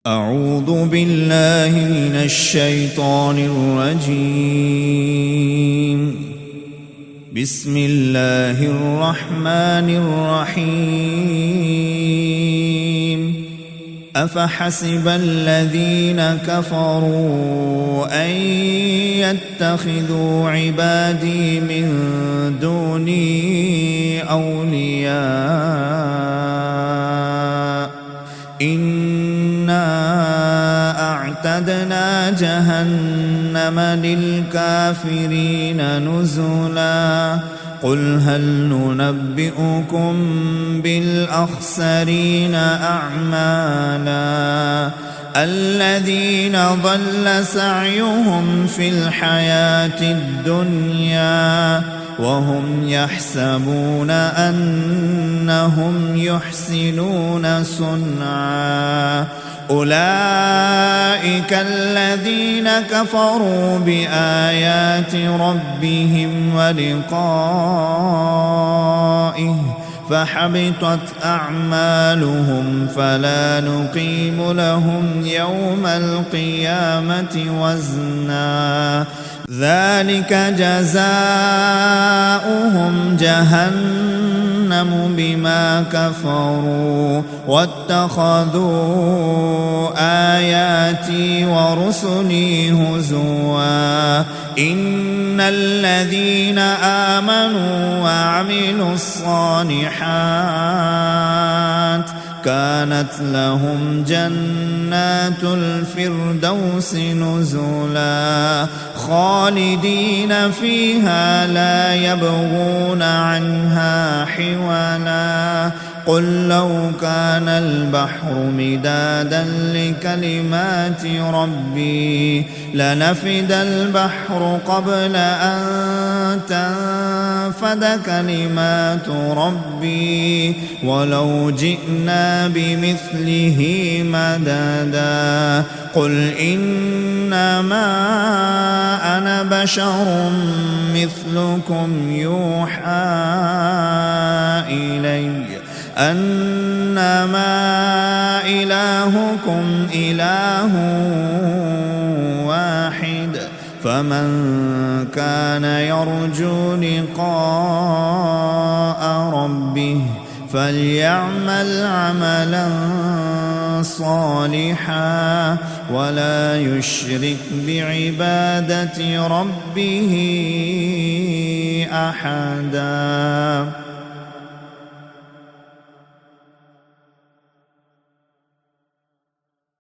أعوذ بالله من الشيطان الرجيم. بسم الله الرحمن الرحيم. أفحسب الذين كفروا أن يتخذوا عبادي من دوني أولياء إنا أعتدنا جهنم للكافرين نزلا قل هل ننبئكم بالأخسرين أعمالا الذين ضل سعيهم في الحياة الدنيا وهم يحسبون أنهم يحسنون صنعا أولئك الذين كفروا بآيات ربهم ولقائه فحبطت أعمالهم فلا نقيم لهم يوم القيامة وزنا ذلك جزاؤهم جهنم بما كفروا واتخذوا آياتي ورسلي هزوا إن الذين آمنوا وعملوا الصالحات كانت لهم جنات الفردوس نزلا خالدين فيها لا يبغون عنها حولا قل لو كان البحر مدادا لكلمات ربي لنفد البحر قبل أن تنفد كلمات ربي ولو جئنا بمثله مددا قل إنما أنا بشر مثلكم يوحى إلي أنما إلهكم إله واحد فمن كان يرجو لقاء ربه فليعمل عملا صالحا ولا يشرك بعبادة ربه أحدا.